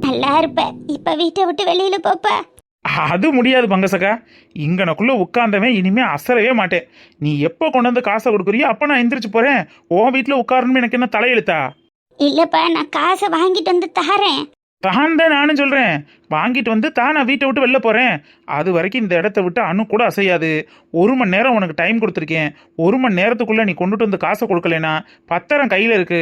நல்லா இருப்ப. இப்ப வீட்டை விட்டு வெளியில போப்ப. அது முடியாது பங்கசக்கா. இங்கனக்குள்ள உட்கார்ந்தவன் இனிமே அசரவே மாட்டேன். நீ எப்போ கொண்டு வந்து காசை கொடுக்குறியோ அப்ப நான் எந்திரிச்சு போறேன். உன் வீட்டுல உட்காரணும் எனக்கு என்ன தலையெழுத்தா? இல்லப்பா, நான் காசை வாங்கிட்டு வந்து தாரேன். தான் நானும் சொல்றேன், வாங்கிட்டு வந்து தான் நான் வீட்டை விட்டு வெளில போறேன். அது வரைக்கும் இந்த இடத்த விட்டு அணு கூட அசையாது. 1 மணி நேரம் உனக்கு டைம் கொடுத்துருக்கேன். 1 மணி நேரத்துக்குள்ள நீ கொண்டுட்டு வந்து காசை கொடுக்கலனா பத்திரம் கையில இருக்கு.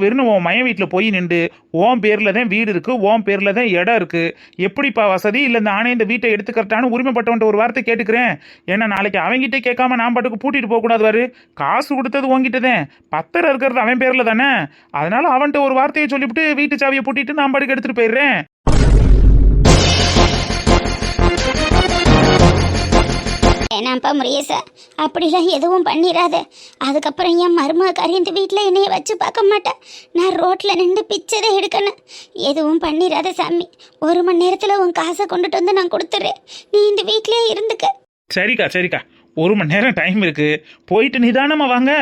வெறுன்னு உன் மய வீட்டுல போய் நின்று உன் பேர்ல தான் வீடு இருக்கு, உன் பேர்ல தான் இடம் இருக்கு. எப்படிப்பா வசதி? இல்ல நானே இந்த வீட்டை எடுத்துக்கிறட்டான்னு உரிமைப்பட்டவன்ட்ட ஒரு வார்த்தை கேட்டுக்கிறேன். ஏன்னா நாளைக்கு அவங்கிட்டே கேட்காம நான் பாட்டுக்கு பூட்டிட்டு போக கூடாது. வாரு, காசு கொடுத்தது உங்ககிட்டதான், பத்திரம் இருக்கிறது அவன் பேர்ல தானே. அதனால அவன்கிட்ட ஒரு வார்த்தையை சொல்லிவிட்டு வீட்டு சாவியை பூட்டிட்டு நான் பாட்டுக்கு எடுத்துட்டு போயிடுறேன். ஏன்னாப்பா முருகேசா, அப்படிலாம் எதுவும் பண்ணிடாத. அதுக்கப்புறம் என் மருமகாரி இந்த வீட்டில் என்னைய வச்சு பார்க்க மாட்டேன். நான் ரோட்டில் நின்று பிச்சரை எடுக்கணும். எதுவும் பண்ணிடாத சாமி. 1 மணி நேரத்தில் உன் காசை கொண்டுட்டு வந்து நான் கொடுத்துட்றேன். நீ இந்த வீட்டிலே இருந்துக்க. சரிக்கா சரிக்கா, 1 மணி நேரம் டைம் இருக்கு. போயிட்டு நிதானமா வாங்க.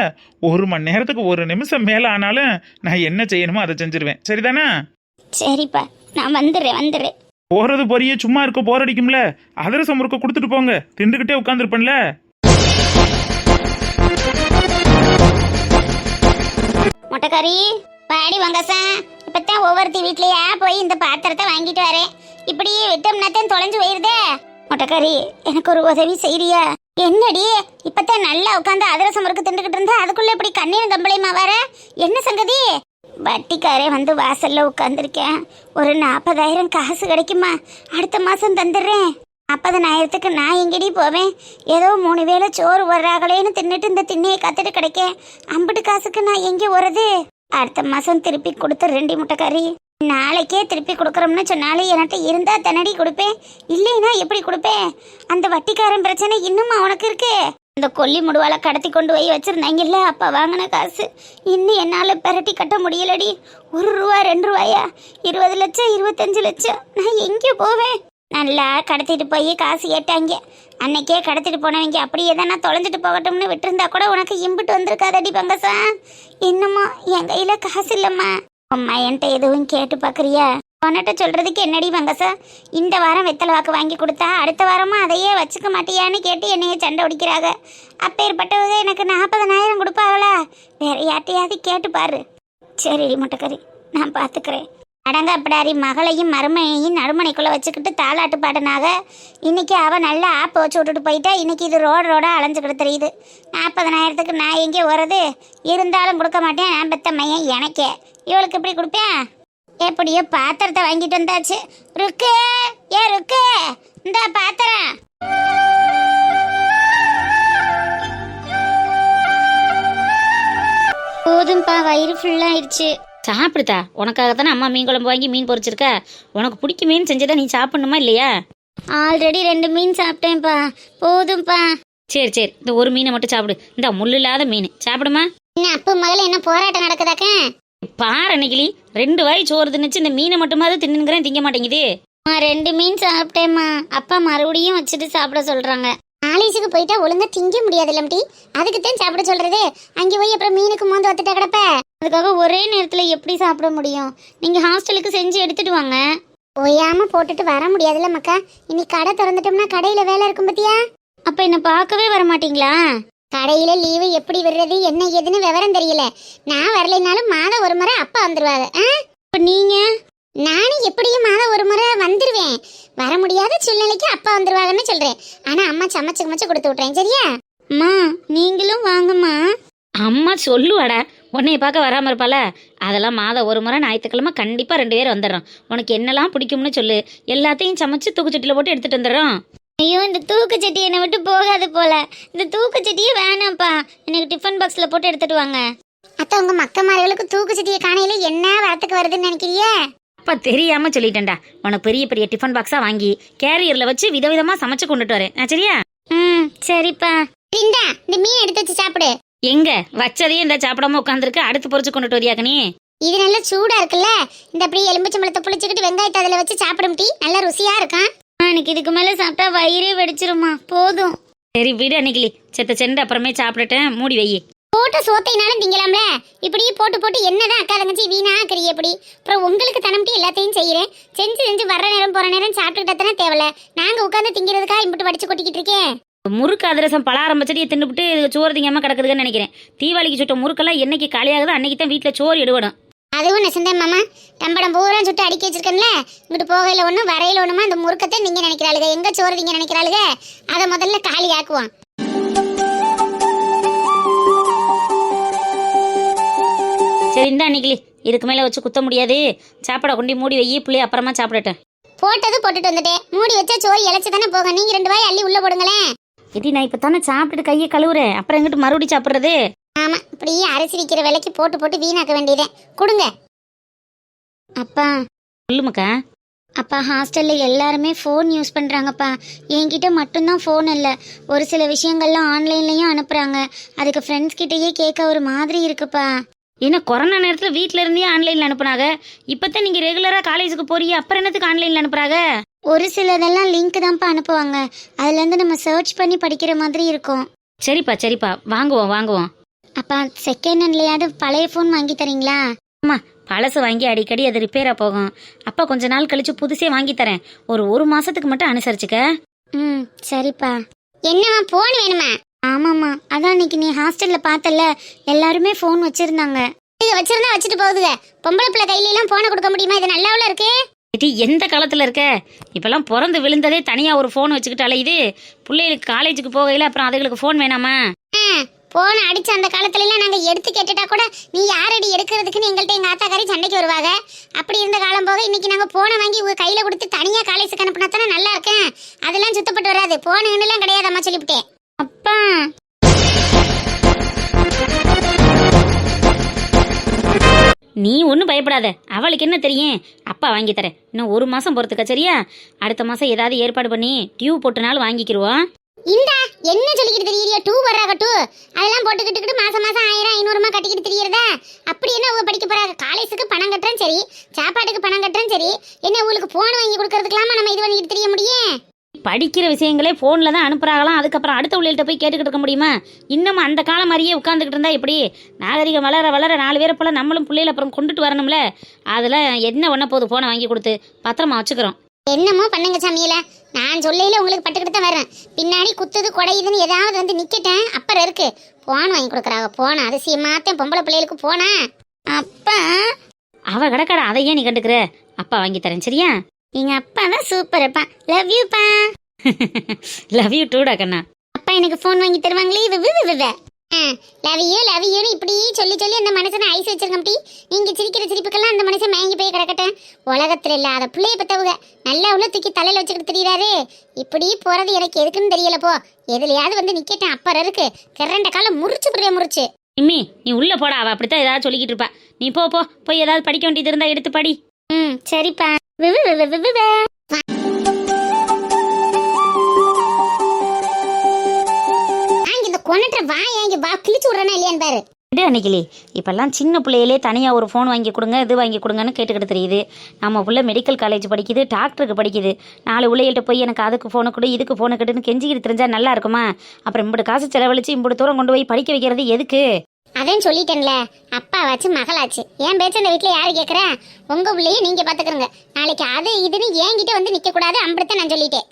1 மணி நேரத்துக்கு 1 நிமிஷம் மேல ஆனாலும் நான் என்ன செய்யணுமோ அதை செஞ்சிருவேன். சரிதானே? சரிப்பா, நான் வந்துடுறேன். போறது பொரிய சும்மா இருக்க போர் அடிக்கும்ல. அதிரசம் முறுக்க கொடுத்துட்டு போங்க. திண்டுகிட்டே உட்காந்துருப்பேன்ல. முட்டைக்காரி பாடி வாங்கசா. இப்பத்தான் ஒவ்வொருத்தி வீட்லயா போய் இந்த பாத்திரத்தை வாங்கிட்டு வரேன். இப்படியே விட்டோம்னாத்தான் தொலைஞ்சு போயிருதே. முட்டைக்காரி, எனக்கு ஒரு உதவி செய்யறியா? என்னடி இப்பத்தான் நல்லா உட்காந்து அதிரசம் முறுக்கு திண்டுகிட்டு இருந்தா அதுக்குள்ள இப்படி கண்ணீரும் கம்பளையுமா வர? என்ன சங்கதி? வட்டிக்காரே வந்து வாசல்ல உட்காந்துருக்கேன். ஒரு 40,000 காசு கிடைக்குமா? அடுத்த மாசம் தந்துடுறேன். 40,000க்கு நான் எங்கடி போவேன்? ஏதோ 3 வேளை சோறு வர்றாங்களேன்னு தின்னுட்டு இந்த திண்ணையை கத்துட்டு கிடைக்கேன். 50 காசுக்கு நான் எங்கே போறது? அடுத்த மாசம் திருப்பி கொடுத்துட்றேன்டி முட்டைக்காரி. நாளைக்கே திருப்பி கொடுக்குறோம்னு சொன்னாலும் என்கிட்ட இருந்தா தனடி கொடுப்பேன். இல்லைன்னா எப்படி கொடுப்பேன்? அந்த வட்டிக்காரன் பிரச்சனை இன்னும் அவனுக்கு இருக்கு. இந்த கொல்லி முடுவால கடத்தி கொண்டு போய் வச்சிருந்தாங்கல்ல, அப்ப வாங்கின காசு இன்னும் என்னால பெரட்டி கட்ட முடியலடி. 1 ரூபா 2 ரூபாயா? 20 லட்சம் 25 லட்சம். நான் எங்கே போவேன்? நல்லா கடத்திட்டு போய் காசு கேட்டாங்க. அன்னைக்கே கடத்திட்டு போனவங்க அப்படியே தான் நான் தொலைஞ்சிட்டு போகட்டும்னு விட்டுருந்தா கூட உனக்கு இம்பிட்டு வந்திருக்காதடி பங்கசா. இன்னுமா என் கையில காசு இல்லம்மா. அம்மா என்கிட்ட எதுவும் கேட்டு பாக்குறியா? உன்கிட்ட சொல்றதுக்கு என்னடி பங்கசா? இந்த வாரம் வெத்தலை வாக்கு வாங்கி கொடுத்தா அடுத்த வாரமா அதையே வச்சுக்க மாட்டியான்னு கேட்டு என்னைய சண்டை உடிக்கிறாங்க. அப்பேற்பட்டவங்க எனக்கு 40,000 கொடுப்பாங்களா? வேற யார்ட்டையாவது கேட்டு பாரு. சரிடி முட்டைக்கறி, நான் பாத்துக்கிறேன். அடங்க அப்படாரி மகளையும் மருமையையும் நடுமனைக்குள்ள வச்சுக்கிட்டு தாளாட்டு பாடினாக. இன்னைக்கு அவ நல்லா ஆப்பை வச்சு விட்டுட்டு போயிட்டா. இன்னைக்கு இது ரோடா அலைஞ்சுக்கிட்டு தெரியுது. 40,000க்கு நான் எங்கே போறது? இருந்தாலும் கொடுக்க மாட்டேன். நான் பெத்த மையன் எனக்கே. இவளுக்கு எப்படி கொடுப்பேன்? எப்படியோ பாத்திரத்தை வாங்கிட்டு வந்தாச்சு. ருக்கு, ருக்கு, இந்த பாத்திரம். போதும்பா, வயிறு ஃபுல்லாயிடுச்சு. சாப்பிடுதா, உனக்காகத்தானே அம்மா மீன் குழம்பு வாங்கி மீன் பொரிச்சிருக்கா. உனக்கு பிடிக்க மீன் செஞ்சதா நீ சாப்பிடணுமா இல்லையா? ஆல்ரெடி 2 மீன் சாப்பிட்டேன்ப்பா. போதும்பா. சரி, இந்த ஒரு மீனை மட்டும் சாப்பிடு. இந்த முள்ளு இல்லாத மீன் சாப்பிடுமா. என்ன அப்பா மகள என்ன போராட்டம் நடக்குதாக்க? பாரு அன்னைக்கிளி, 2 வாய் சோறு தின்னுச்சு. இந்த மீனை மட்டுமாவது தின்னுங்கிறேன், திங்க மாட்டேங்குது. 2 மீன் சாப்பிட்டேம்மா. அப்பா மறுபடியும் வச்சுட்டு சாப்பிட சொல்றாங்க. காலேஜுக்கு போயிட்டா ஒழுங்கா திங்க முடியாது இல்லம்டி. அதுக்குத்தான் சாப்பிட சொல்றது. அங்கே போய் அப்புறம் மீனுக்கு மோந்து வத்துட்டா கிடப்ப. அதுக்காக ஒரே நேரத்துல எப்படி சாப்பிட முடியும்? நீங்க ஹாஸ்டலுக்கு செஞ்சு எடுத்துட்டு வாங்க. ஓயாம போட்டுட்டு வர முடியாதுல்ல மக்கா. இன்னைக்கு கடை திறந்துட்டோம்னா கடையில வேலை இருக்கும் பத்தியா? அப்ப என்ன பார்க்கவே வர மாட்டீங்களா? கடையில லீவு எப்படி விடுறது என்ன ஏதுன்னு விவரம் தெரியல. நான் வரலைனாலும் மாதம் ஒரு முறை அப்பா வந்துருவாங்க. இப்ப நீங்க? நானும் எப்படியும் மாதம் ஒரு முறை வந்துருவேன். வர முடியாத சூழ்நிலைக்கு அப்பா வந்துருவாங்கன்னு சொல்றேன். ஆனா அம்மா சமைச்சு கொடுத்து விட்றேன். சரியா? அம்மா நீங்களும் வாங்கம்மா. அம்மா சொல்லுவாடா, உன்னைய பார்க்க வராம இருப்பால. அதெல்லாம் மாதம் ஒரு முறை ஞாயிற்றுக்கிழமை கண்டிப்பா 2 பேர் வந்துடுறோம். உனக்கு என்னெல்லாம் பிடிக்கும்னு சொல்லு, எல்லாத்தையும் சமைச்சு தூக்குச்சட்டியில போட்டு எடுத்துட்டு வந்துடுறோம். ஐயோ, இந்த தூக்குச்சட்டி என்னை விட்டு போகாது போல. இந்த தூக்குச்சட்டியே வேணாம்ப்பா. எனக்கு டிஃபன் பாக்ஸ்ல போட்டு எடுத்துட்டு வாங்க. அத்தை, உங்க மக்கமார்களுக்கு தூக்குச்சட்டியை காணையில என்ன வரத்துக்கு வருதுன்னு நினைக்கிறியே? அப்பா தெரியாம சொல்லிட்டேன்டா. உனக்கு பெரிய பெரிய டிஃபன் பாக்ஸா வாங்கி கேரியர்ல வச்சு விதவிதமா சமைச்சு கொண்டுட்டு வரேன். சரியா? சரிப்பா. இந்த மீன் எடுத்து வச்சு சாப்பிடு. எங்க வச்சதையும் இந்த சாப்பிடாம உட்காந்துருக்கு. அடுத்து பொறிச்சு கொண்டுட்டு வரியாக்க நீ? இது நல்லா சூடா இருக்குல்ல, இந்த அப்படியே எலும்புச்சம்பழத்தை புளிச்சுக்கிட்டு வெங்காயத்தை அதில் வச்சு சாப்பிடும் டீ நல்லா ருசியா இருக்கான். எனக்கு இதுக்கு மேல சாப்பிட்டா வயிறே வெடிச்சிருமா, போதும். சரி விடு அன்னைக்கிளி, செத்த செண்டு அப்புறமே சாப்பிட்டுட்டேன், மூடி வை. போட்ட சோத்தைனாலும் திங்கலாம்ல, இப்படியே போட்டு போட்டு என்னதான் அக்கா தங்கச்சி வீணா ஆக்குறீ எப்படி? அப்புறம் உங்களுக்கு தனம்ட்டி எல்லாத்தையும் செய்யறேன், செஞ்சு செஞ்சு வர்ற நேரம் போற நேரம் சாப்பிட்டுக்கிட்டா தானே தேவையில்ல. நாங்க உட்காந்து திங்கிறதுக்கா இம்பிட்டு வடிச்சு கொட்டிக்கிட்டு இருக்கேன். முறுக்கு அதிரசம் பலாரம் பச்சடியை தின்னுபிட்டு சோறு திங்காம கிடக்குதுன்னு நினைக்கிறேன். தீபாவளிக்கு சுட்ட முறுக்கெல்லாம் என்னைக்கு காலியாகுதோ அன்னைக்கு தான் வீட்டில் சோறு எடுவிடும். அதுவும் நெசந்தேன் மாமா, டம்படம் பூரா சுட்டு அடுக்கி வச்சிருக்கேன்ல, இங்கிட்டு போகையில ஒன்றும் வரையில ஒண்ணுமா இந்த முறுக்கத்தை நீங்க நினைக்கிறாளுங்க, எங்க சோறு நீங்க நினைக்கிறாளுங்க, அதை முதல்ல காலி ஆக்குவான். சரி இந்த அன்னைக்கிளி, இதுக்கு மேலே வச்சு குத்த முடியாது, சாப்பாடை கொண்டு மூடி வை, பிள்ளைய அப்புறமா சாப்பிடட்டேன். போட்டது போட்டுட்டு வந்துட்டேன், மூடி வச்சா சோறு இழைச்சு தானே போக. நீங்க 2 வாய் அள்ளி உள்ள போடுங்களேன். எடி நான் இப்போ தானே சாப்பிட்டுட்டு கையை கழுவுறேன், அப்புறம் எங்கிட்டு மறுபடியும் சாப்பிட்றது? ஆமா, இப்படியே அரிசி விற்கிற விலைக்கு போட்டு போட்டு வீணாக்க வேண்டியதே. கொடுங்க. அப்பா சொல்லுமாக்கா. அப்பா, ஹாஸ்டல்ல எல்லாருமே ஃபோன் யூஸ் பண்றாங்கப்பா, என்கிட்ட மட்டும்தான் ஃபோன் இல்லை. ஒரு சில விஷயங்கள்லாம் ஆன்லைன்லயும் அனுப்புறாங்க, அதுக்கு ஃப்ரெண்ட்ஸ் கிட்டயே கேட்க ஒரு மாதிரி இருக்குப்பா. ஏன்னா கொரோனா நேரத்தில் வீட்டில் இருந்தே ஆன்லைனில் அனுப்புனாங்க, இப்போ தான் நீங்கள் ரெகுலராக காலேஜுக்கு போறீங்க, அப்புறம் என்னத்துக்கு ஆன்லைனில் அனுப்புறாங்க? ஒரு சிலதெல்லாம் லிங்க் தான்ப்பா அனுப்புவாங்க, அதுலேருந்து நம்ம சர்ச் பண்ணி படிக்கிற மாதிரி இருக்கும். சரிப்பா சரிப்பா, வாங்குவோம். அப்பா, செகண்ட் ஹேண்ட்லையாவது பழைய ஃபோன் வாங்கி தரீங்களா? பழசு வாங்கி அடிக்கடி அது ரிப்பேராக போகும். அப்பா கொஞ்ச நாள் கழிச்சு புதுசே வாங்கி தரேன், ஒரு மாசத்துக்கு மட்டும் அனுசரிச்சுக்க. சரிப்பா. என்னம்மா, ஃபோன் வேணுமா? ஆமாம்மா, அதான் இன்னைக்கு நீ ஹாஸ்டல்ல பார்த்தல, எல்லாருமே ஃபோன் வச்சிருந்தாங்க. இது வச்சிருந்தா வச்சுட்டு போகுதுங்க, பொம்பளை பிள்ளை கையிலாம் ஃபோனை கொடுக்க முடியுமா? இது நல்லாவில் இருக்கு. எந்த காலத்தில் இருக்க? இப்பெல்லாம் பிறந்து விழுந்ததே தனியாக ஒரு ஃபோன் வச்சுக்கிட்டு அலையுது. பிள்ளைகளுக்கு காலேஜுக்கு போகையில் அப்புறம் அதுகளுக்கு ஃபோன் வேணாமா? போன அடிச்ச அந்த காலத்துல எல்லாம் நாங்க எடுத்து கேட்டுட்டா கூட நீ யாரடி எடுக்கிறதுக்குன்னு எங்கள்கிட்ட எங்க ஆத்தாக்காரி சண்டைக்கு வருவாங்க. அப்படி இருந்த காலம் போக இன்னைக்கு நாங்க போனை வாங்கி உங்க கையில கொடுத்து தனியா காலேஜுக்கு அனுப்புனா தானே நல்லா இருக்கேன். அதெல்லாம் சுத்தப்பட்டு வராது, போனேன்னு கிடையாதம்மா சொல்லிவிட்டேன். அப்பா நீ ஒன்றும் பயப்படாத, அவளுக்கு என்ன தெரியும், அப்பா வாங்கி தரேன். இன்னும் 1 மாசம் பொறுத்துக்க, சரியா? அடுத்த மாசம் ஏதாவது ஏற்பாடு பண்ணி டியூ போட்டுனாலும் வாங்கிக்கிடுவோம். இந்த என்ன சொல்லிக்கிட்டு தெரியறியா? 2 வர்றாங்க 2 அதெல்லாம் போட்டுக்கிட்டு மாசம் 1000 500 கட்டிக்கிட்டு தெரியறதா? அப்படி என்ன அவங்க படிக்க போறாங்க? காலேஜுக்கு பணம் கட்டுறேன் சரி, சாப்பாட்டுக்கு பணம் கட்டுறேன் சரி, என்ன உங்களுக்கு போன் வாங்கி கொடுக்கறதுக்கலாமா நம்ம இது பண்ணிக்கிட்டு தெரிய முடியும்? படிக்கிற விஷயங்களே ஃபோனில் தான் அனுப்புகிறாங்களாம், அதுக்கப்புறம் அடுத்த உள்ளிட்ட போய் கேட்டுக்கிட்டு இருக்க முடியுமா? இன்னும் அந்த காலம் மாதிரியே உட்காந்துக்கிட்டு இருந்தா எப்படி? நாகரிகம் வளர வளர 4 பேரை போல் நம்மளும் பிள்ளைகளை அப்புறம் கொண்டுட்டு வரணும்ல. அதெல்லாம் என்ன ஒன்றை போகுது, ஃபோனை வாங்கி கொடுத்து பத்திரமா வச்சுக்கிறோம். என்னமோ பண்ணுங்க சாமியில, நான் சொல்லையில உங்களுக்கு பட்டுக்கிட்டு தான் வரேன். பின்னாடி குத்துது கொடையுதுன்னு ஏதாவது வந்து நிக்கட்டேன், அப்புறம் இருக்கு. போன் வாங்கி கொடுக்குறாங்க, போன அதிசயமாத்தேன் பொம்பளை பிள்ளைகளுக்கு போனா. அப்பா அவ கிடக்காட, அதை ஏன் நீ கண்டுக்கிற? அப்பா வாங்கி தரேன், சரியா? எங்க அப்பா தான் சூப்பர்ப்பா, லவ் யூப்பா. லவ் யூ டூடா கண்ணா. அப்பா எனக்கு ஃபோன் வாங்கி தருவாங்களே? லவ் யூன்னு இப்படி சொல்லி சொல்லி அந்த மனுஷனை ஐஸ் வச்சிருக்கி. நீங்க சிரிக்கிற சிரிப்புக்கெல்லாம் அந்த மனுஷன் மயங்கி போய் கிடக்கட்டேன். உலகத்துல இல்லாத பிள்ளைய பத்தவங்க நல்லா உள்ள தூக்கி தலையில வச்சுக்கிட்டு தெரியுறாரு. இப்படி போறது எனக்கு எதுக்குன்னு தெரியல. போ, எதுலையாவது வந்து நிக்கட்டேன், அப்புறம் இருக்கு கரண்ட காலம் முறிச்சு. இம்மி நீ உள்ள போடா, அவ அப்படித்தான் ஏதாவது சொல்லிக்கிட்டு இருப்பா. நீ போய் ஏதாவது படிக்க வேண்டியது இருந்தா எடுத்து படி. சரிப்பா. கொனட்ட வாங்கி வா, கிழிச்சு விடுறேன்னா இல்லையான்னு பாரு. அன்னைக்கிளி, இப்பெல்லாம் சின்ன பிள்ளையிலே தனியாக ஒரு ஃபோன் வாங்கி கொடுங்க, இது வாங்கி கொடுங்கன்னு கேட்டுக்கிட்டு தெரியுது. நம்ம பிள்ளை மெடிக்கல் காலேஜ் படிக்குது, டாக்டருக்கு படிக்குது. 4 பிள்ளைகள்கிட்ட போய் எனக்கு அதுக்கு ஃபோனை கொடு இதுக்கு ஃபோனை கட்டுன்னு கெஞ்சிக்கிட்டு தெரிஞ்சா நல்லா இருக்குமா? அப்புறம் இம்புடு காசு செலவழிச்சு இம்புடு தூரம் கொண்டு போய் படிக்க வைக்கிறது எதுக்கு? அதான் சொல்லிட்டேன்ல, அப்பாவாச்சு மகளாச்சு, என் பேச்சு அந்த வீட்டில் யாரு கேட்குறேன்? உங்க பிள்ளையும் நீங்க பாத்துக்கிறங்க. நாளைக்கு அது இதுன்னு என்கிட்ட வந்து நிக்க கூடாது, அப்படித்தான் நான் சொல்லிட்டேன்.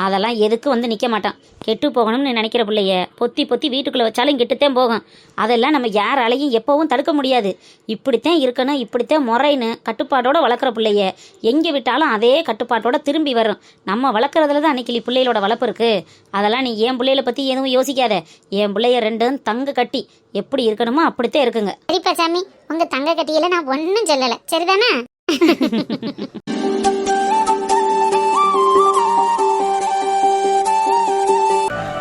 அதெல்லாம் எதுக்கு வந்து நிற்க மாட்டான். கெட்டு போகணும்னு நினைக்கிற பிள்ளைய பொத்தி வீட்டுக்குள்ளே வச்சாலும் கெட்டுத்தான் போகும். அதெல்லாம் நம்ம யாராலையும் எப்பவும் தடுக்க முடியாது. இப்படித்தான் இருக்கணும், இப்படித்தான் முறைன்னு கட்டுப்பாட்டோட வளர்க்குற பிள்ளைய எங்கே விட்டாலும் அதே கட்டுப்பாட்டோட திரும்பி வரும். நம்ம வளர்க்குறதுல தான் அன்னைக்கு பிள்ளைகளோட வளர்ப்பு இருக்குது. அதெல்லாம் நீ என் பிள்ளைகளை பற்றி எதுவும் யோசிக்காத. என் பிள்ளைய 2 தங்க கட்டி எப்படி இருக்கணுமோ அப்படித்தான் இருக்குங்க. சரிப்பா சாமி, உங்க தங்க கட்டியில நான் ஒன்றும் சொல்லலை, சரிதானே?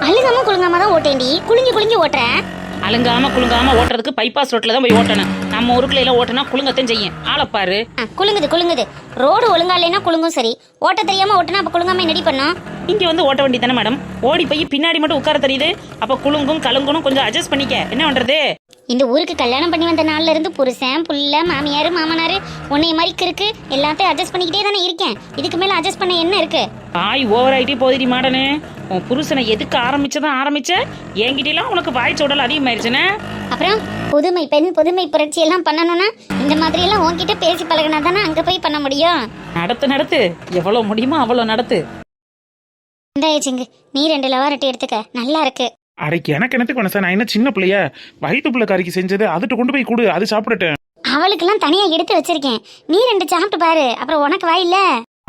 அழுகாம குழுங்காம தான் ஓட்டேண்டி, குளிஞ்சு ஓட்டுறேன். அலுங்காம குலுங்காம ஓட்டுறதுக்கு பைபாஸ் ரோட்ல தான் போய் ஓட்டணும். நம்ம ஊருக்குள்ள எல்லாம் ஓட்டுனா குலுங்கத்தான் செய்யும். ஆளப்பாரு. குலுங்குது ரோடு ஒழுங்கா இல்லைன்னா குலுங்கும். சரி, ஓட்ட தெரியாம ஓட்டுனா அப்ப குலுங்காம என்னடி பண்ணோம்? இங்க வந்து ஓட்ட வேண்டி தானே மேடம். ஓடி போய் பின்னாடி மட்டும் உட்கார தெரியுது. அப்ப குலுங்கும் கலுங்கணும் கொஞ்சம் அட்ஜஸ்ட் பண்ணிக்க. என்ன பண்றது? இந்த ஊருக்கு கல்யாணம் பண்ணி வந்த நாள்ல இருந்து புருஷன் புள்ள மாமியார் மாமனார் உன்னைய மாதிரி இருக்கு எல்லாத்தையும் அட்ஜஸ்ட் பண்ணிக்கிட்டே தானே இருக்கேன். இதுக்கு மேல அட்ஜஸ்ட் பண்ண என்ன இருக்கு? வாய் ஓவர் ஆயிட்டே போதிரி மாடனே. உன் புருஷனை எதுக்கு ஆரம்பிச்ச என்கிட்டலாம் உனக்கு வாய் சோடல் அதிகமாயிருச்சுனே. அப்புறம் புதுமை பெண் புதுமை புரட்சி எல்லாம் பண்ணணும்னா இந்த மாதிரி எல்லாம் உன்கிட்ட பேசி பழகினா தானே அங்க போய் பண்ண முடியும். நடத்து எவ்வளவு முடியுமோ அவ்வளவு நடத்து. இந்த சிங்கு நீ 2 லவாரட்டி எடுத்துக்க, நல்லா இருக்கு. அடைக்கு எனக்கு என்னத்துக்கு வேணும் சார்? நான் என்ன சின்ன பிள்ளையா? வயிற்று பிள்ளை கறிக்கு செஞ்சது அதுட்டு கொண்டு போய் கொடு, அது சாப்பிடட்டேன். அவளுக்கெல்லாம் தனியா எடுத்து வச்சிருக்கேன், நீ 2 சாப்பிட்டு பாரு, அப்புறம் உனக்கு வாயில்ல.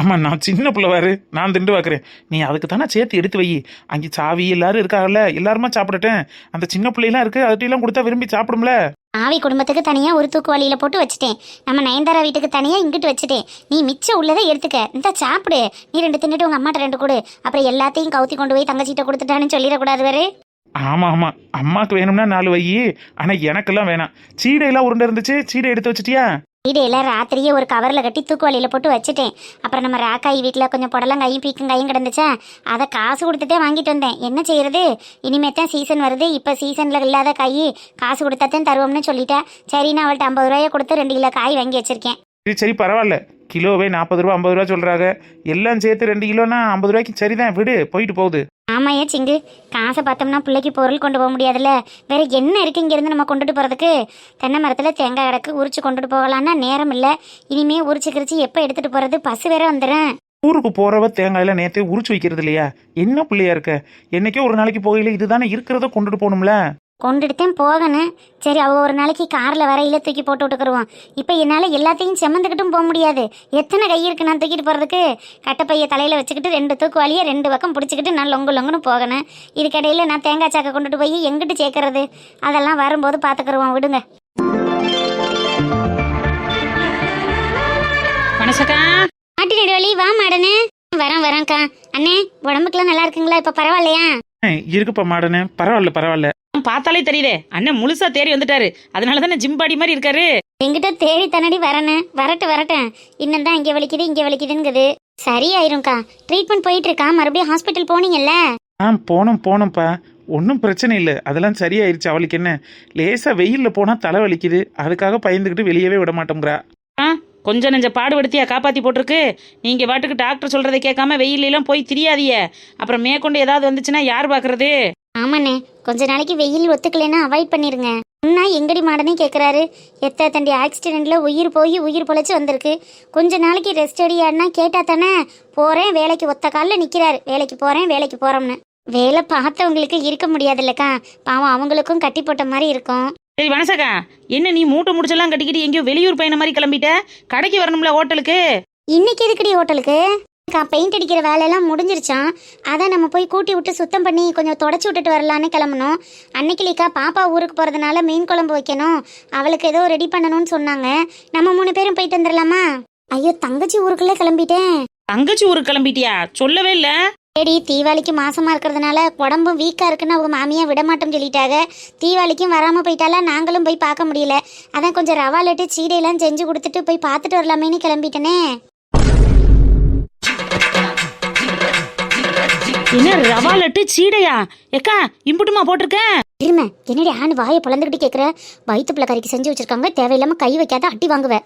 ஆமா, நான் சின்ன பிள்ளைவாரு, நான் திண்டு பார்க்குறேன். நீ அதுக்கு தானே சேர்த்து எடுத்து வை. அங்கே சாவி எல்லாரும் இருக்காங்கல்ல, எல்லாருமா சாப்பிடட்டேன். அந்த சின்ன பிள்ளைலாம் இருக்கு, அதுட்டெல்லாம் கொடுத்தா விரும்பி சாப்பிடும்ல. ஆவி குடும்பத்துக்கு தனியா ஒரு தூக்குவாளியில போட்டு வச்சுட்டேன், நம்ம நயன்தாரா வீட்டுக்கு தனியா இங்கிட்டு வச்சுட்டேன். நீ மிச்சம் உள்ளதை எடுத்துக்க, இந்த சாப்பிடு. நீ 2 தின்னுட்டு உங்க அம்மாட்ட 2 கொடு. அப்புறம் எல்லாத்தையும் கவுத்தி கொண்டு போய் தங்கச்சிட்ட கொடுத்துட்டான்னு சொல்லிடக்கூடாது வேறு. ஆமா ஆமா, அம்மாக்கு வேணும்னா 4 வை, ஆனா எனக்கெல்லாம் வேணாம். சீடையெல்லாம் உருண்டை இருந்துச்சு, சீடை எடுத்து வச்சிட்டியா? வீடையில ராத்திரியே ஒரு கவர்ல கட்டி தூக்குவாளியில போட்டு வச்சுட்டேன். அப்புறம் நம்ம ராக்காய் வீட்டில் கொஞ்சம் புடலங்காயும் பீக்கங்காயும் கிடந்துச்சா, அதை காசு கொடுத்துட்டே வாங்கிட்டு வந்தேன். என்ன செய்யறது, இனிமே தான் சீசன் வருது. இப்போ சீசன்ல இல்லாத காய் காசு கொடுத்தாத்தான் தருவோம்னு சொல்லிட்டேன். சரி, நான் அவள்கிட்ட 50 ரூபாயை கொடுத்து 2 கிலோ காய் வாங்கி வச்சிருக்கேன். சரி பரவாயில்ல, கிலோவே 40 ரூபா 50 ரூபா சொல்றாங்க. எல்லாம் சேர்த்து 2 கிலோனா 50 ரூபாய்க்கு சரிதான், விடு, போயிட்டு போகுது. ஆமாயா சிங்கு, காசை பார்த்தோம்னா பிள்ளைக்கு பொருள் கொண்டு போக முடியாதுல்ல. வேற என்ன இருக்கு இங்கிருந்து நம்ம கொண்டுட்டு போறதுக்கு? தென்னை மரத்துல தேங்காய் கிடக்கு, உரிச்சு கொண்டுட்டு போகலான்னா நேரம் இல்லை. இனிமே உரிச்சு கிரிச்சு எப்போ எடுத்துட்டு போறது? பஸ் வேற வந்துடும். ஊருக்கு போறவ தேங்காயில நேத்தே உரிச்சு வைக்கிறது இல்லையா? என்ன பிள்ளையா இருக்க? என்னைக்கோ ஒரு நாளைக்கு போகையில இதுதானே இருக்கிறத கொண்டுட்டு போகணும்ல. கொண்டுட்டுதான் போகணும். சரி, அவ ஒரு நாளைக்கு கார்ல வரையில தூக்கி போட்டு விட்டுக்குருவான். இப்போ என்னால் எல்லாத்தையும் செமந்துக்கிட்டும் போக முடியாது. எத்தனை கை இருக்கு நான் தூக்கிட்டு போறதுக்கு? கட்டைப்பைய தலையில வச்சுக்கிட்டு 2 தூக்குவாளியை 2 பக்கம் பிடிச்சிக்கிட்டு நான் லொங்குன்னு போகணும். இதுக்கடையில நான் தேங்காய் சாக்கை கொண்டுட்டு போய் எங்கிட்டு சேர்க்கறது? அதெல்லாம் வரும்போது பார்த்துக்குருவான், விடுங்க. மனசக்கா மாட்டி நெடுவலி வா மாடனே. வரேன்க்கா. அண்ணே, உடம்புக்குலாம் நல்லா இருக்குங்களா? இப்போ பரவாயில்லையா? இருக்குப்பா மாடனே, பரவாயில்ல. பார்த்தாலே தெரியுதே அண்ணன் முழுசா தேறி வந்துட்டாரு. அதனால தானே ஜிம் பாடி மாதிரி இருக்காரு. எங்கிட்ட தேடி தன்னடி வரட்டேன். இன்னும் தான் இங்கே வலிக்குதுங்குது. சரியாயிரும்க்கா. ட்ரீட்மெண்ட் போயிட்டு இருக்கா? மறுபடியும் ஹாஸ்பிட்டல் போனீங்கல்ல? போனோம்ப்பா, ஒன்றும் பிரச்சனை இல்லை, அதெல்லாம் சரியாயிருச்சு. அவளுக்கு என்ன, லேசா வெயில்ல போனா தலை வலிக்குது, அதுக்காக பயந்துக்கிட்டு வெளியவே விட மாட்டோங்கிறா. கொஞ்சம் நெஞ்ச பாடுபடுத்தியா காப்பாத்தி போட்டிருக்கு. நீங்க பாட்டுக்கு டாக்டர் சொல்றதை கேட்காம வெயிலெல்லாம் போய் திரியாதிய. அப்புறம் மேற்கொண்டு ஏதாவது வந்துச்சுன்னா யார் பாக்குறது? ஆமாண்ணே, கொஞ்ச நாளைக்கு வெயில் ஒத்துக்கலைன்னா அவாய்ட் பண்ணிருங்க. அண்ணா எங்கடி மாடனே கேட்குறாரு. தண்டி ஆக்சிடென்ட்ல உயிர் போய் உயிர் பொழைச்சி வந்திருக்கு. கொஞ்ச நாளைக்கு ரெஸ்ட் அடியாடினா கேட்டா தானே. போறேன் வேலைக்கு ஒத்த காலில் நிற்கிறாரு. வேலைக்கு போறோம்னு. வேலை பார்த்தவங்களுக்கு இருக்க முடியாதுல்லக்கா, பாவம் அவங்களுக்கும் கட்டி போட்ட மாதிரி இருக்கும். சரி வனசக்கா, என்ன நீ மூட்டை முடிச்செல்லாம் கட்டிக்கிட்டு எங்கேயோ வெளியூர் பயணம் மாதிரி கிளம்பிட்ட? கடைக்கு வரணும்ல ஹோட்டலுக்கு. இன்னைக்கு எதுக்குடி ஹோட்டலுக்கு? பெயிண்ட் அடிக்கிற வேலையெல்லாம் முடிஞ்சிருச்சான். அதான் நம்ம போய் கூட்டி விட்டு சுத்தம் பண்ணி கொஞ்சம் தொடச்சி விட்டுட்டு வரலான்னு கிளம்பணும். அன்னைக்கிலேக்கா பாப்பா ஊருக்கு போகிறதுனால மீன் குழம்பு வைக்கணும், அவளுக்கு ஏதோ ரெடி பண்ணணும்னு சொன்னாங்க. நம்ம 3 பேரும் போயிட்டு வந்துடலாமா? ஐயோ, தங்கச்சி ஊருக்குள்ளே கிளம்பிட்டேன். தங்கச்சி ஊருக்கு கிளம்பிட்டியா? சொல்லவே இல்லை. சரி, தீபாவளிக்கு மாசமா இருக்கிறதுனால உடம்பும் வீக்கா இருக்குன்னு அவங்க மாமியா விட மாட்டோம்னு சொல்லிட்டாங்க. தீபாவளிக்கும் வராமல் போயிட்டால, நாங்களும் போய் பார்க்க முடியல. அதான் கொஞ்சம் ரவா லட்டு சீடையெல்லாம் செஞ்சு கொடுத்துட்டு போய் பார்த்துட்டு வரலாமேன்னு கிளம்பிட்டேனே. என்ன ரவா லட்டு சீடையா? ஏக்கா இம்புட்டுமா போட்டிருக்கேன். இருமை, என்னடி ஆணு வாயை பொழந்துக்கிட்டு கேட்குற? வயிற்று பிள்ளை கறிக்கு செஞ்சு வச்சிருக்காங்க, தேவையில்லாம கை வைக்காத அட்டி வாங்குவேன்.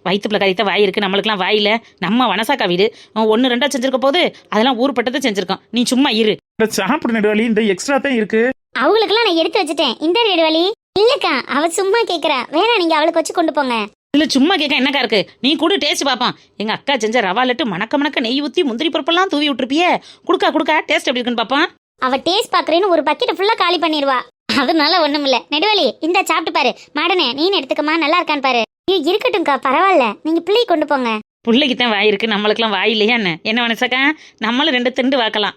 வயிற்றுல கறித்த வாய் இருக்கு, நம்மளுக்குலாம் வாயில. நம்ம வனசாக்கா வீடு 1 2 செஞ்சிருக்க போது அதெல்லாம் ஊருப்பட்டதை செஞ்சிருக்கோம். நீ சும்மா இரு. சாப்பிடு நெடுவாளி, இந்த எக்ஸ்ட்ரா தான் இருக்கு. அவங்களுக்கெல்லாம் நான் எடுத்து வச்சுட்டேன். இந்த நெடுவாளி இல்லக்கா, அவ சும்மா கேட்குறா. வேணா நீங்க அவளுக்கு வச்சு கொண்டு போங்க. இல்ல சும்மா கேட்க என்னக்கா இருக்கு? நீ கூட டேஸ்ட் பாப்பான். எங்க அக்கா செஞ்ச ரவா லட்டு மணக்க நெய் ஊத்தி முந்திரி பருப்பெல்லாம் தூவி விட்டுருப்பியே. குடுக்கா டேஸ்ட் எப்படி இருக்குன்னு பாப்பான். அவ டேஸ்ட் பாக்குறேன்னு ஒரு பக்கெட் ஃபுல்லா காலி பண்ணிடுவா. அதனால ஒண்ணும் இல்ல. நெடுவாளி இந்த சாப்பிட்டு பாரு. மாடனே நீ எடுத்துக்கமா, நல்லா இருக்கான்னு பாரு. இருக்கட்டும்க்கா, பரவாயில்ல, நீங்க பிள்ளை கொண்டு போங்க. பிள்ளைக்கு தான் வாய் இருக்கு, நம்மளுக்குலாம் வாய் இல்லையா என்ன வனசக்கா? நம்மளும் 2 திண்டு வாக்கலாம்.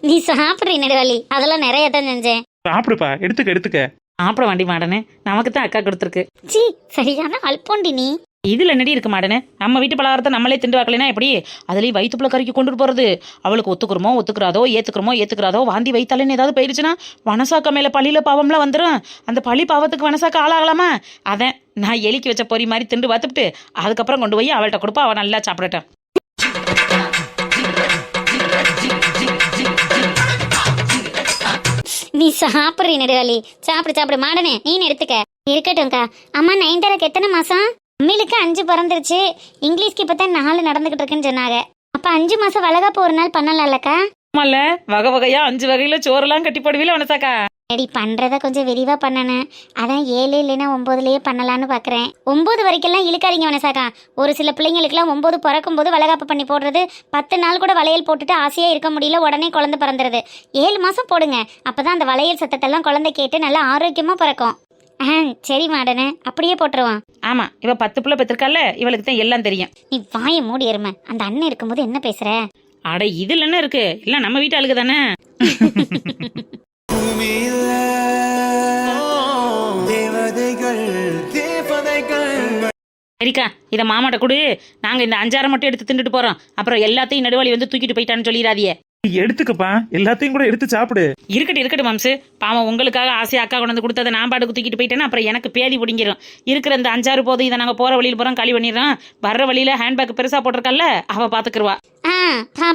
நீ சாப்பிடுறீ நெடுவாளி, அதெல்லாம் நிறைய தான் செஞ்சேன். சாப்பிடுப்பா, எடுத்துக்க. சாப்பிட வண்டி மாடனே, நமக்கு தான் அக்கா கொடுத்துருக்கு. சீ, சரியான அல்போண்டி நீ. இதில் நடி இருக்க மாட்டேனே, நம்ம வீட்டு பலகாரத்தை நம்மளே திண்டு வாக்கலைன்னா எப்படி? அதுலேயும் வயிற்றுப்புல கறிக்கு கொண்டுட்டு போகிறது. அவளுக்கு ஒத்துக்கிறோமோ ஏற்றுக்கிறாதோ வாந்தி வைத்தாலேன்னு ஏதாவது போயிடுச்சுன்னா வனசாக்கா மேலே பழியில் பாவம்லாம் வந்துடும். அந்த பழி பாவத்துக்கு வனசாக்கா ஆளாகலாமா? அதான் நான் எலிக்கு வச்ச பொறி மாதிரி திண்டு பார்த்துட்டு அதுக்கப்புறம் கொண்டு போய் அவள்கிட்ட கொடுப்பா, அவள் நல்லா சாப்பிடட்டும். நீ சாப்பிட்றீ நெடுவாளி, சாப்பிடு மாடனே, நீ எடுத்துக்க. இருக்கட்டும்க்கா. அம்மா நயன்தாராக்கு எத்தனை மாசம்? அம்மிலுக்கு 5 பிறந்துருச்சு. இங்கிலீஷ்க்கு இப்பதான் 4 நடந்துகிட்டு இருக்குன்னு சொன்னாங்க. அப்ப 5 மாசம் வளகாப்பு ஒரு நாள் பண்ணலாம்லக்கா? ஆமாம்ல, வகை வகையா 5 வகையில சோறெல்லாம் கட்டி போடுவீல வனசாக்கா. ரெடி பண்றத கொஞ்சம் விரிவா பண்ணணும். அதான் 7 இல்லைன்னா 9லயே பண்ணலான்னு பாக்குறேன். 9 வரைக்கெல்லாம் இழுக்காதீங்க வனசாக்கா. ஒரு சில பிள்ளைங்களுக்குலாம் 9 பிறக்கும் போது வளகாப்பு பண்ணி போடுறது, 10 நாள் கூட வளையல் போட்டுட்டு ஆசையா இருக்க முடியல, உடனே குழந்தை பிறந்துருது. 7 மாசம் போடுங்க. அப்பதான் அந்த வளையல் சத்தத்தெல்லாம் குழந்தை கேட்டு நல்லா ஆரோக்கியமா பிறக்கும். சரி மாடனே, அப்படியே போட்டுருவான். ஆமா, இவ 10 பிள்ளை பெற்றிருக்கால, இவளுக்கு தான் எல்லாம் தெரியும். நீ வாயை மூடி எருமை. அந்த அண்ணன் இருக்கும்போது என்ன பேசுற? அட இதுல என்ன இருக்கு, இல்ல நம்ம வீட்டு ஆளுக்கு தானே. சரிக்கா, இதை மாமாட்ட கொடு. நாங்க இந்த 5 மட்டும் எடுத்து தின்னுட்டு போறோம். அப்புறம் எல்லாத்தையும் நடுவாளி வந்து தூக்கிட்டு போயிட்டான்னு சொல்லிடாதியே. எடுத்துக்கப்பா, எல்லாத்தையும் கூட எடுத்து சாப்பிடு. இருக்கட்டும் மாம்சு. பாவம் உங்களுக்காக ஆசையா அக்கா கொண்டு வந்து கொடுத்ததை நான் பாட்டுக்கு தூக்கிட்டு போயிட்டேன்னா அப்புறம் எனக்கு பேதி பிடிங்கிரும். இருக்கிற இந்த 5 போதும், இதை நாங்கள் போற வழியில் போறோம் காலி பண்ணிடுறோம். வர்ற வழியில ஹேண்ட்பேக் பெருசா போட்டிருக்கல்ல, அவ பாத்துக்குருவா.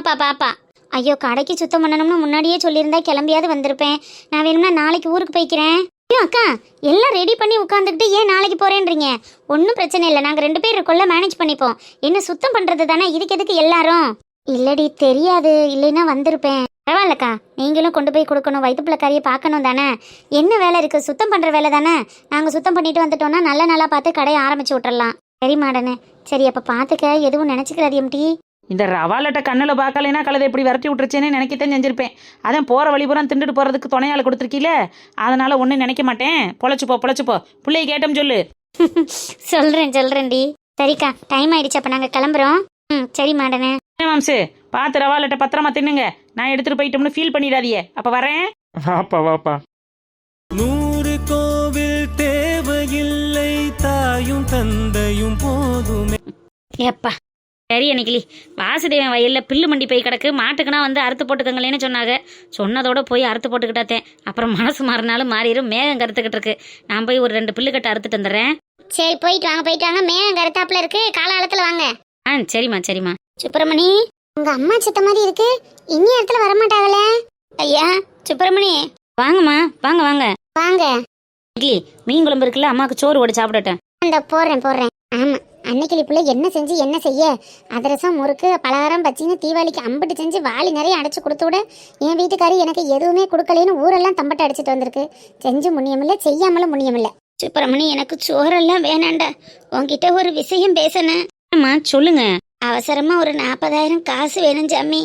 பாப்பா. ஐயோ, கடைக்கு சுத்தம் பண்ணணும்னு முன்னாடியே சொல்லியிருந்தா கிளம்பியாவது வந்திருப்பேன். நான் வேணும்னா நாளைக்கு ஊருக்கு போய்க்கிறேன். ஐயோ அக்கா, எல்லாம் ரெடி பண்ணி உட்காந்துக்கிட்டு ஏன் நாளைக்கு போறேன்றீங்க? ஒன்றும் பிரச்சனை இல்லை, நாங்கள் 2 பேர் இருக்கோம்ல, மேனேஜ் பண்ணிப்போம். என்ன சுத்தம் பண்றது தானே, இதுக்கு எதுக்கு எல்லாரும்? இல்லடி தெரியாது, இல்லைன்னா வந்திருப்பேன். பரவாயில்லக்கா, நீங்களும் கொண்டு போய் கொடுக்கணும், வயிற்றுப்புள்ள கறியை பார்க்கணும் தானே. என்ன வேலை இருக்கு? சுத்தம் பண்ற வேலை தானே. நாங்கள் சுத்தம் பண்ணிட்டு வந்துட்டோம்னா நல்ல நாளாக பார்த்து கடையை ஆரம்பிச்சு விட்டுறலாம். சரி மாடனே, சரி அப்போ பார்த்துக்க, எதுவும் நினச்சிக்கிறாது எம்டி. இந்த ரவாலட்ட கண்ணில் பார்க்கலைன்னா கழுதை எப்படி விரட்டி விட்டுருச்சேன்னு நினைக்கத்தான் செஞ்சிருப்பேன். அதான் போகிற வழிபுறம் திண்டுட்டு போகிறதுக்கு துணையால் கொடுத்துருக்கீல, அதனால ஒன்றும் நினைக்க மாட்டேன். பொழைச்சுப்போ பிள்ளைய கேட்டோம் சொல்லு. சொல்கிறேன்டி. சரிக்கா, டைம் ஆயிடுச்சு, அப்போ நாங்கள் கிளம்புறோம். சரி மாடனே. மாம்சு, பார்த்து ரவாலட்ட பத்திரமா தின்னுங்க. நான் எடுத்துட்டு போயிட்டோம்னு ஃபீல் பண்ணிடாதியே. அப்போ வரேன். வாப்பா. 100 கோவில் தேவையில்லை, தாயும் தந்தையும் போதுமே. ஏப்பா சரி அன்னைக்கிளி, வாசுதேவன் வயலில் பில்லு மண்டி போய் கிடக்கு, மாட்டுக்குன்னா வந்து அறுத்து போட்டுக்கங்களேன்னு சொன்னாங்க. சொன்னதோட போய் அறுத்து போட்டுக்கிட்டாத்தேன். அப்புறம் மனசு மாறினாலும் மாறிடும், மேகம் கருத்துக்கிட்டு இருக்கு. நான் போய் ஒரு 2 பில்லு கட்டை அறுத்துட்டு வந்துடுறேன். சரி, போயிட்டு வாங்க. மேகம் கருத்தாப்புல இருக்கு, காலாலத்துல வாங்க. சரிம்மா. சுப்பிரமணி, உங்க அம்மா சித்த மாதிரி இருக்கு, இன்னி இடத்துல வரமாட்டாங்களே. ஐயா சுப்பிரமணி, வாங்கம்மா, வாங்க. வாங்க. மீன் குழம்பு இருக்குல்ல, அம்மாவுக்கு சோறு ஓடி சாப்பிடட்டேன். அந்த போடுறேன். ஆமா, அன்னைக்கிளி பிள்ளை என்ன செய்ய அதிரசம், முறுக்கு, பலகாரம், பச்சின்னு தீபாவளிக்கு அம்பிட்டு செஞ்சு வாளி நிறைய அடைச்சு கொடுத்து விட, என் வீட்டுக்காரி எனக்கு எதுவுமே கொடுக்கலேன்னு ஊரெல்லாம் தம்பட்டை அடிச்சுட்டு வந்திருக்கு. செஞ்சு முன்னியமில்ல, செய்யாமலும் முன்னியமில்ல. சுப்பிரமணி, எனக்கு சோறெல்லாம் வேணாண்டா, உன்கிட்ட ஒரு விஷயம் பேசணும். அம்மா சொல்லுங்க. அவசரமா ஒரு 40,000 காசு வேணும் ஜாமி.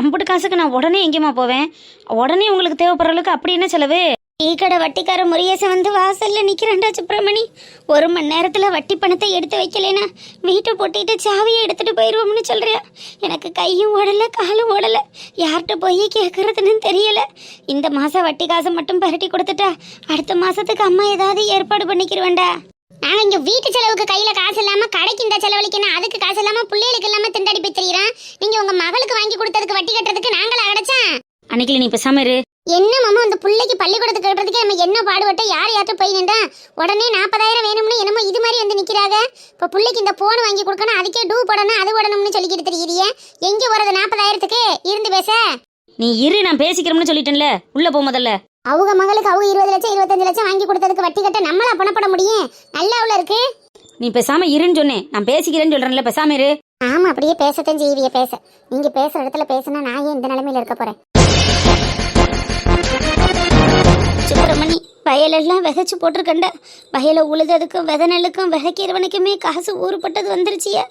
அம்புட்டு காசுக்கு நான் உடனே எங்கேயுமா போவேன்? உடனே உங்களுக்கு தேவைப்படுற அளவுக்கு அப்படி என்ன செலவு? டீ கடை வட்டிக்கார முருகேசன் வந்து வாசல்ல நிக்கிறான்டா சுப்பிரமணி. 1 மணி நேரத்துல வட்டி பணத்தை எடுத்து வைக்கலைனா வீட்டை போட்டிட்டு சாவியை எடுத்துட்டு போயிருவோம்னு சொல்றியா? எனக்கு கையும் ஓடல, காலும் ஓடல, யார்கிட்ட போய் கேட்கறதுன்னு தெரியல. இந்த மாசம் வட்டி காசை மட்டும் பரட்டி கொடுத்துட்டா அடுத்த மாசத்துக்கு அம்மா ஏதாவது ஏற்பாடு பண்ணிக்கிருவேண்டா. நான் இங்க வீட்டு செலவுக்கு கையில காசு இல்லாம கடைக்கு இந்த செலவழிக்கணும், அதுக்கு காசு இல்லாம பிள்ளைகளுக்கு இல்லாம திண்டாடி போய் தெரியுறான். நீங்க உங்க மகளுக்கு வாங்கி கொடுத்ததுக்கு வட்டி கட்டுறதுக்கு நாங்களா அடைச்சேன்? அன்னைக்கு நீ பேசாம இரு. என்ன மாமா, அந்த பிள்ளைக்கு பள்ளிக்கூடத்துக்கு கட்டுறதுக்கு நம்ம என்ன பாடுபட்ட, யார்கிட்ட போய் நின்றா உடனே 40,000 வேணும்னு என்னமோ இது மாதிரி வந்து நிக்கிறாங்க. இப்ப பிள்ளைக்கு இந்த போன் வாங்கி கொடுக்கணும், அதுக்கே டூ போடணும், அது போடணும்னு சொல்லிக்கிட்டு தெரியுறியே. எங்க போறது 40,000த்துக்கு? இருந்து பேச. நீ இரு, நான் பேசிக்கிறோம்னு சொல்லிட்டேன்ல, உள்ள போ முதல்ல. அவங்க மகளுக்கு அவங்க 20 லட்சம் 25 லட்சம் வாங்கி கொடுத்ததுக்கு வட்டி கட்ட நம்மளா பணப்பட முடியும்? நல்லா உள்ள இருக்கு. நீ பேசாம இருன்னு சொன்னேன், நான் பேசிக்கிறேன்னு சொல்றேன்ல, பேசாம இரு. ஆமா, அப்படியே பேசத்தான் செய்விய. பேச நீங்க பேசுற இடத்துல பேசினா நான் ஏன் இந்த நிலைமையில இருக்க போறேன்? சுப்பிரமணி, வயலெல்லாம் விதைச்சு போட்டிருக்கண்ட, வயலை உழுததுக்கும் விதை நெல்லுக்கும் விதைக்கிறவனுக்குமே காசு ஊறுப்பட்டது வந்துருச்சியா.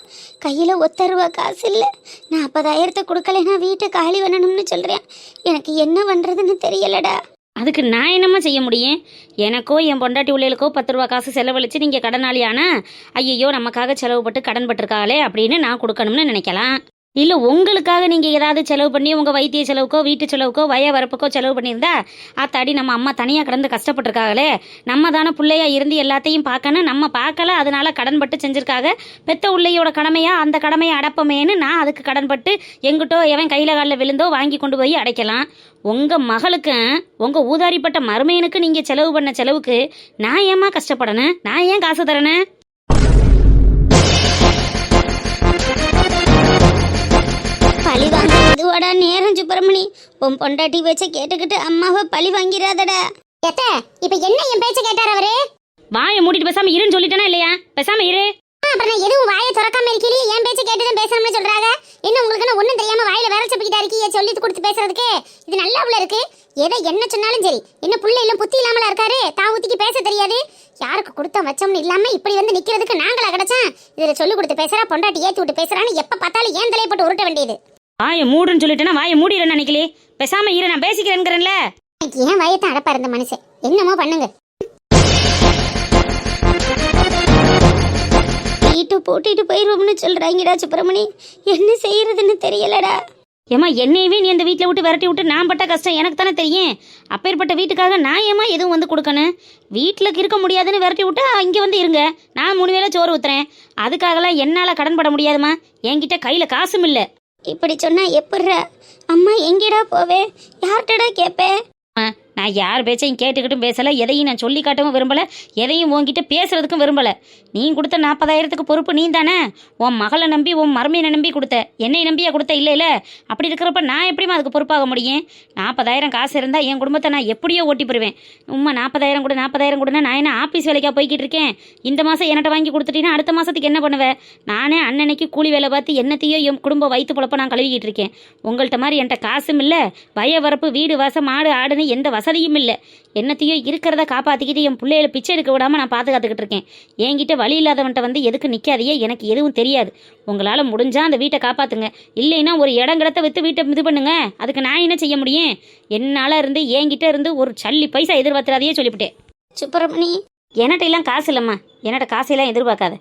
கையில் 1 ரூபா காசு இல்லை. 40,000 கொடுக்கலைன்னா வீட்டை காலி பண்ணணும்னு சொல்கிறேன். எனக்கு என்ன பண்ணுறதுன்னு தெரியலடா. அதுக்கு நான் என்னம்மா செய்ய முடியும்? எனக்கோ என் பொண்டாட்டி உள்ளேலுக்கோ 10 ரூபா காசு செலவழிச்சு நீங்கள் கடனாளியானா, ஐயோ நமக்காக செலவுப்பட்டு கடன் பட்டிருக்காங்களே அப்படின்னு நான் கொடுக்கணும்னு நினைக்கலாம். இல்லை உங்களுக்காக நீங்கள் ஏதாவது செலவு பண்ணி உங்கள் வைத்திய செலவுக்கோ வீட்டு செலவுக்கோ வய வரப்புக்கோ செலவு பண்ணியிருந்தா ஆத்தாடி நம்ம அம்மா தனியாக கடந்து கஷ்டப்பட்டிருக்காங்களே, நம்ம தானே பிள்ளையா இருந்து எல்லாத்தையும் பார்க்கணும், நம்ம பார்க்கல அதனால கடன்பட்டு செஞ்சுருக்காங்க. பெத்த உள்ளையோட கடமையா அந்த கடமையை அடப்பமேன்னு நான் அதுக்கு கடன்பட்டு எங்கிட்டோ எவன் கையில் காலில் விழுந்தோ வாங்கி கொண்டு போய் அடைக்கலாம். உங்கள் மகளுக்கு உங்கள் ஊதாரிப்பட்ட மருமையனுக்கு நீங்கள் செலவு பண்ண செலவுக்கு நான் ஏம்மா கஷ்டப்படணும், நான் ஏன் காசு தரேன்னு? பழி வாங்க இதுவாடா நேரம் சுப்பிரமணி. உன் பொண்டாட்டி பேச்ச கேட்டுக்கிட்டு அம்மாவை பழி வாங்கிறாதடா. எத்த இப்ப என்ன என் பேச்ச கேட்டார் அவரு? வாயை மூடிட்டு பேசாம இருன்னு சொல்லிட்டேனா இல்லையா? பேசாம இரு. அப்புறம் எதுவும் வாயை திறக்காம இருக்கீங்களே, என் பேச்ச கேட்டுதான் பேசணும்னு சொல்றாங்க. என்ன உங்களுக்கு ஒண்ணும் தெரியாம வாயில வேற சப்பிக்கிட்டா இருக்கீங்க சொல்லி கொடுத்து பேசுறதுக்கு? இது நல்லா உள்ள இருக்கு. எதை என்ன சொன்னாலும் சரி, என்ன புள்ள இல்ல புத்தி இல்லாமல இருக்காரு, தாவூத்திக்கு பேச தெரியாது. யாருக்கு கொடுத்தா வச்சோம்னு இல்லாம இப்படி வந்து நிக்கிறதுக்கு நாங்களா கிடைச்சேன்? இதுல சொல்லி கொடுத்து பேசுறா, பொண்டாட்டி ஏத்தி விட்டு பேசுறான்னு எப்ப பார்த்தாலும் ஏன் தலையை போட்டு உருட்ட வேண்டியது. வாயை மூடுன்னு சொல்லிட்டேன்னா வாயை மூடிடுறேன்னு நினைக்கலே. பேசாம இரு, நான் பேசிக்கிறேங்கிறேன்ல. ஏன் வயத்தை அடப்பா இருந்த மனுஷன் என்னமோ பண்ணுங்க. வீட்டு போட்டிட்டு போயிருவோம்னு சொல்றாங்கடா சுப்பிரமணி, என்ன செய்யறதுன்னு தெரியலடா. ஏமா என்னையவே நீ அந்த வீட்டில் விட்டு விரட்டி விட்டு நான் பட்ட கஷ்டம் எனக்கு தானே தெரியும். அப்பேற்பட்ட வீட்டுக்காக நான் ஏமா எதுவும் வந்து கொடுக்கணும்? வீட்டில் இருக்க முடியாதுன்னு விரட்டி விட்டு இங்கே வந்து இருங்க, நான் 3 வேளை சோறு ஊத்துறேன். அதுக்காகலாம் என்னால் கடன் பட முடியாதுமா, என்கிட்ட கையில் காசும் இல்லை. இப்படி சொன்னா எப்பட்றா? அம்மா எங்கடா போவே, யார்கிட்டடா கேட்பேன்? நான் யார் பேச்சையும் கேட்டுக்கிட்டும் பேசலை, எதையும் நான் சொல்லி காட்டவும் விரும்பலை, எதையும் உன்கிட்ட பேசுறதுக்கும் விரும்பலை. நீ கொடுத்த 40,000த்துக்கு பொறுப்பு நீ தானே. உன் மகளை நம்பி உன் மருமையை நம்பி கொடுத்த, என்னை நம்பியா கொடுத்த? இல்லை அப்படி இருக்கிறப்ப நான் எப்படிமா அதுக்கு பொறுப்பாக முடியும்? 40,000 காசு இருந்தால் என் குடும்பத்தை நான் எப்படியோ ஓட்டி போடுவேன். உம்மா 40,000 கூட 40,000 கூடனா நான் என்ன ஆஃபீஸ் வேலைக்காக போய்கிட்டு இருக்கேன்? இந்த மாதம் என்கிட்ட வாங்கி கொடுத்துட்டீங்கன்னா அடுத்த மாதத்துக்கு என்ன பண்ணுவேன்? நானே அன்னன்னைக்கு கூலி வேலை பார்த்து என்னத்தையோ என் குடும்பம் வயிற்று பொழப்ப நான் கழுவிக்கிட்டு இருக்கேன். உங்கள்கிட்ட மாதிரி என்கிட்ட காசும் இல்லை, வய வரப்பு வீடு வாசம் மாடு ஆடுன்னு எந்த வசதியும் இல்லை. என்னத்தையோ இருக்கிறத காப்பாற்றிக்கிட்டு என் பிள்ளைகளை பிச்சை எடுக்க விடாமல் நான் பாதுகாத்துக்கிட்டு இருக்கேன். என்கிட்ட வழி இல்லாதவன்ட்ட வந்து எதுக்கு நிற்காதையே, எனக்கு எதுவும் தெரியாது. உங்களால் முடிஞ்சால் அந்த வீட்டை காப்பாற்றுங்க, இல்லைன்னா ஒரு இடங்கிடத்தை விற்று வீட்டை இது பண்ணுங்க. அதுக்கு நான் என்ன செய்ய முடியும்? என்னால் இருந்து என்கிட்ட இருந்து ஒரு சல்லி பைசா எதிர்பார்த்துறாதையே சொல்லிவிட்டேன். சுப்பிரமணி, என்கிட்ட எல்லாம் காசு இல்லைம்மா, என்கிட்ட காசெல்லாம் எதிர்பார்க்காத.